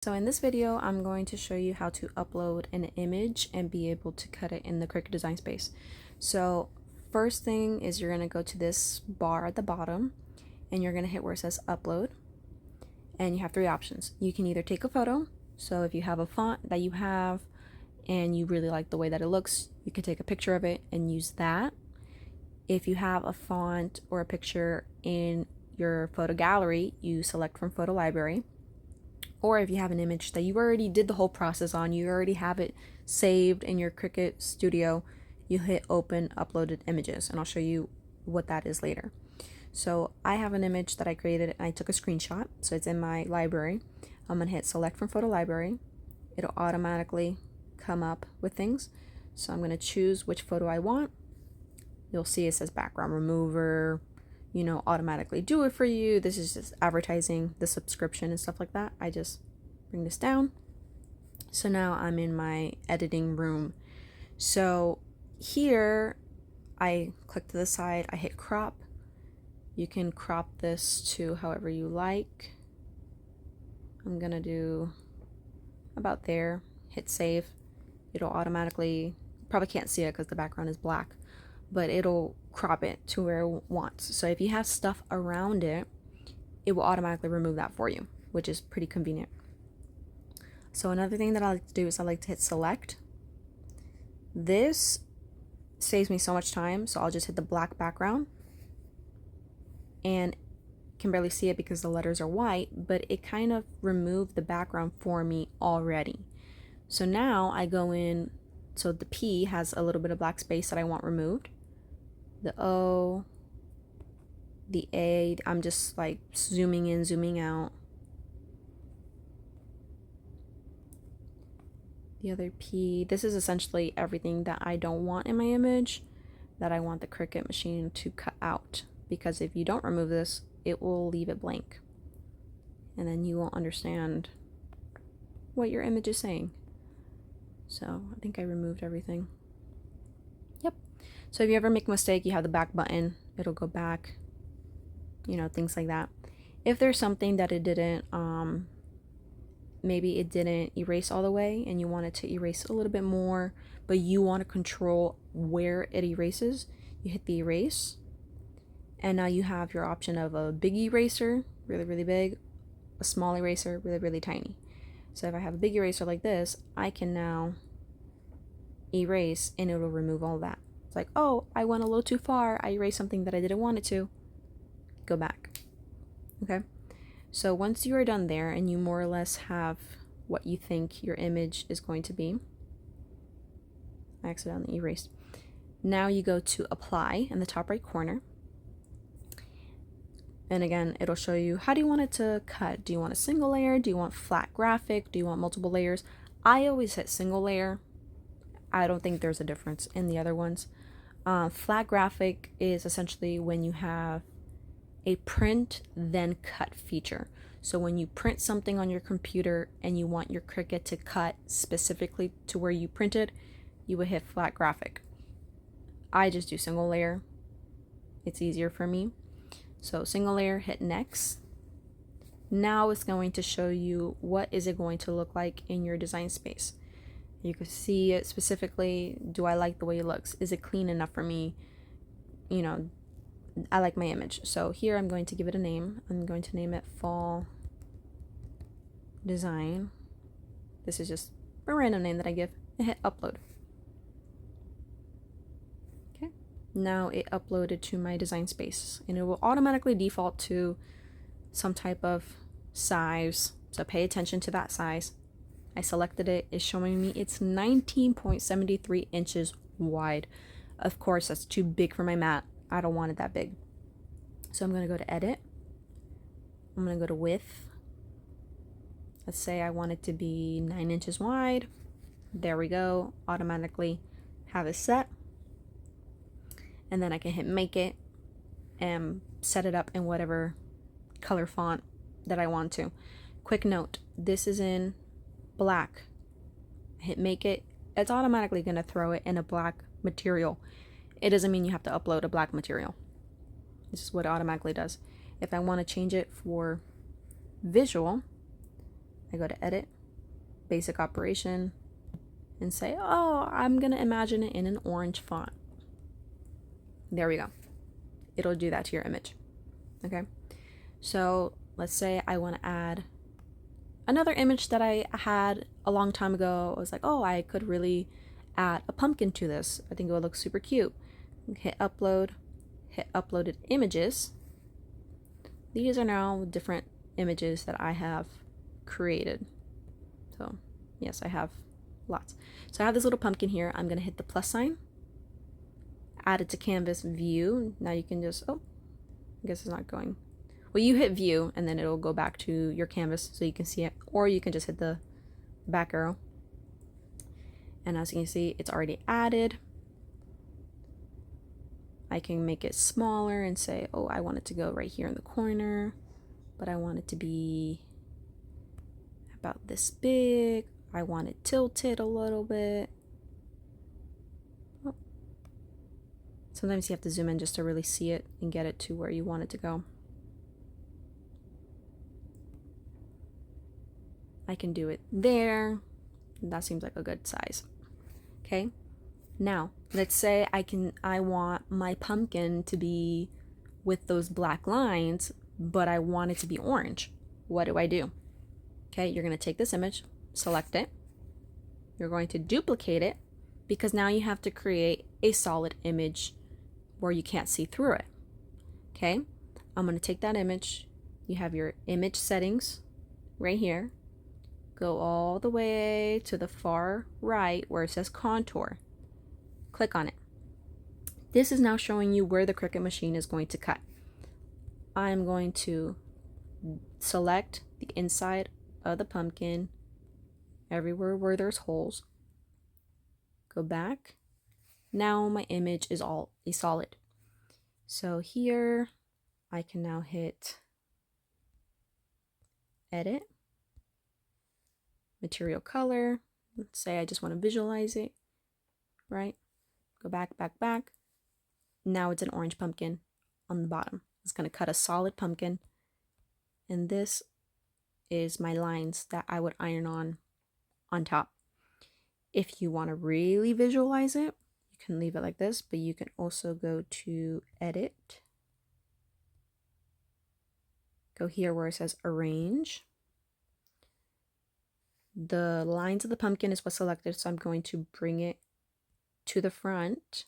So in this video, I'm going to show you how to upload an image and be able to cut it in the Cricut Design Space. So first thing is you're going to go to this bar at the bottom and you're going to hit where it says upload, and you have three options. You can either take a photo, so if you have a font that you have and you really like the way that it looks, you can take a picture of it and use that. If you have a font or a picture in your photo gallery, you select from photo library. Or if you have an image that you already did the whole process on, you already have it saved in your Cricut Studio, you hit open uploaded images, and I'll show you what that is later. So I have an image that I created and I took a screenshot, so it's in my library. I'm gonna hit select from photo library. It'll automatically come up with things. So I'm gonna choose which photo I want. You'll see it says background remover, automatically do it for you. This is just advertising the subscription and stuff like that. I just bring this down. So now I'm in my editing room. So here I click to the side, I hit crop. You can crop this to however you like. I'm gonna do about there, hit save. It'll automatically, probably can't see it because the background is black, but it'll crop it to where it wants. So if you have stuff around it, it will automatically remove that for you, which is pretty convenient. So another thing that I like to do is I like to hit select. This saves me so much time, so I'll just hit the black background and can barely see it because the letters are white, but it kind of removed the background for me already. So now I go in, so the P has a little bit of black space that I want removed. The O, the A, I'm just like zooming in, zooming out. The other P, this is essentially everything that I don't want in my image that I want the Cricut machine to cut out, because if you don't remove this, it will leave it blank. And then you won't understand what your image is saying. So I think I removed everything. Yep. So if you ever make a mistake, you have the back button, it'll go back, things like that. If there's something that it didn't, maybe it didn't erase all the way and you want it to erase a little bit more, but you want to control where it erases, you hit the erase. And now you have your option of a big eraser, really, really big, a small eraser, really, really tiny. So if I have a big eraser like this, I can now erase and it'll remove all that. It's like, oh, I went a little too far. I erased something that I didn't want it to. Go back. Okay. So once you are done there and you more or less have what you think your image is going to be, I accidentally erased. Now you go to apply in the top right corner. And again, it'll show you, how do you want it to cut? Do you want a single layer? Do you want flat graphic? Do you want multiple layers? I always hit single layer. I don't think there's a difference in the other ones. Flat graphic is essentially when you have a print then cut feature. So when you print something on your computer and you want your Cricut to cut specifically to where you printed, you would hit flat graphic. I just do single layer. It's easier for me. So single layer, hit next. Now it's going to show you what is it going to look like in your design space. You can see it specifically. Do I like the way it looks? Is it clean enough for me? I like my image. So here I'm going to give it a name. I'm going to name it Fall Design. This is just a random name that I give, and hit upload. Okay. Now it uploaded to my design space and it will automatically default to some type of size. So pay attention to that size. I selected it. It's showing me it's 19.73 inches wide. Of course, that's too big for my mat. I don't want it that big. So I'm going to go to edit. I'm going to go to width. Let's say I want it to be 9 inches wide. There we go. Automatically have it set. And then I can hit make it and set it up in whatever color font that I want to. Quick note, this is in black. Hit make it. It's automatically going to throw it in a black material. It doesn't mean you have to upload a black material. This is what it automatically does. If I want to change it for visual, I go to edit, basic operation, and say, oh, I'm gonna imagine it in an orange font. There we go. It'll do that to your image. Okay, so let's say I want to add another image that I had a long time ago. I was like, oh, I could really add a pumpkin to this. I think it would look super cute. Hit upload, hit uploaded images. These are now different images that I have created. So yes, I have lots. So I have this little pumpkin here. I'm gonna hit the plus sign, add it to canvas view. Now you can just, oh, I guess it's not going. Well, you hit view and then it'll go back to your canvas so you can see it, or you can just hit the back arrow. And as you can see, it's already added. I can make it smaller and say, oh, I want it to go right here in the corner, but I want it to be about this big. I want it tilted a little bit. Oh. Sometimes you have to zoom in just to really see it and get it to where you want it to go. I can do it there. That seems like a good size. Okay, now let's say I want my pumpkin to be with those black lines, but I want it to be orange. What do I do? Okay, you're going to take this image, select it. You're going to duplicate it because now you have to create a solid image where you can't see through it. Okay, I'm going to take that image. You have your image settings right here. Go all the way to the far right where it says contour. Click on it. This is now showing you where the Cricut machine is going to cut. I'm going to select the inside of the pumpkin, everywhere where there's holes. Go back. Now my image is all a solid. So here I can now hit edit, material color. Let's say I just want to visualize it, right? Go back, back, back. Now it's an orange pumpkin on the bottom. It's going to cut a solid pumpkin. And this is my lines that I would iron on top. If you want to really visualize it, you can leave it like this, but you can also go to edit. Go here where it says arrange. The lines of the pumpkin is what's selected, so I'm going to bring it to the front.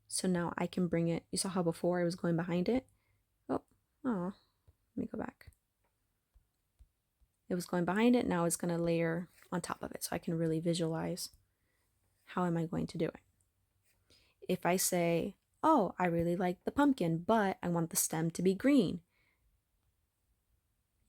So now I can bring it. You saw how before I was going behind it? Oh, let me go back. It was going behind it. Now it's going to layer on top of it, so I can really visualize how am I going to do it. If I say, oh, I really like the pumpkin, but I want the stem to be green,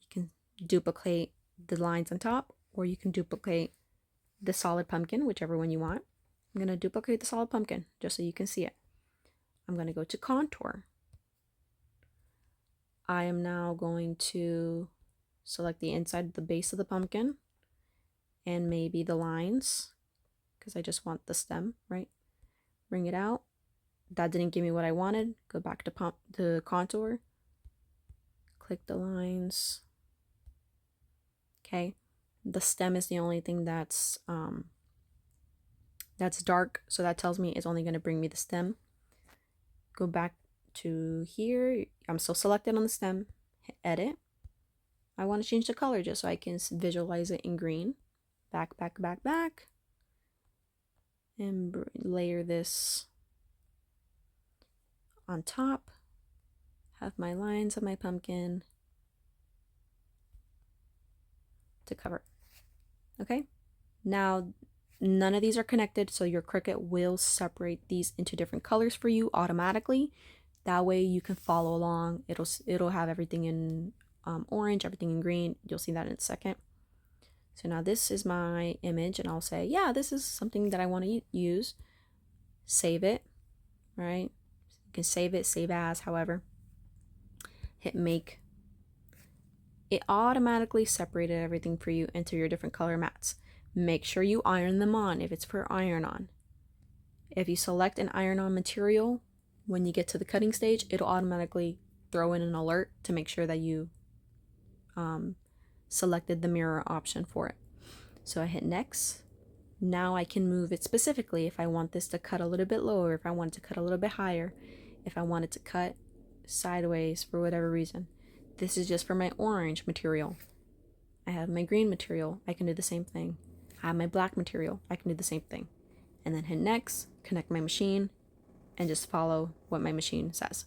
you can duplicate the lines on top, or you can duplicate the solid pumpkin, whichever one you want. I'm going to duplicate the solid pumpkin just so you can see it. I'm going to go to contour. I am now going to select the inside, the base of the pumpkin, and maybe the lines, because I just want the stem, right? Bring it out. That didn't give me what I wanted. Go back to contour. Click the lines. Okay. The stem is the only thing that's dark, so that tells me it's only going to bring me the stem. Go back to here. I'm still selected on the stem. Hit edit. I want to change the color just so I can visualize it in green. Back, back, back, back. And layer this on top. Have my lines of my pumpkin to cover. Okay? Now, none of these are connected, so your Cricut will separate these into different colors for you automatically. That way you can follow along. It'll have everything in orange, everything in green. You'll see that in a second. So now this is my image, and I'll say, yeah, this is something that I want to use. Save it, right? You can save it, save as, however. Hit make. It automatically separated everything for you into your different color mats. Make sure you iron them on if it's for iron on. If you select an iron on material, when you get to the cutting stage, it'll automatically throw in an alert to make sure that you selected the mirror option for it. So I hit next. Now I can move it specifically if I want this to cut a little bit lower, if I want it to cut a little bit higher, if I want it to cut sideways for whatever reason. This is just for my orange material. I have my green material, I can do the same thing. I have my black material, I can do the same thing. And then hit next, connect my machine, and just follow what my machine says.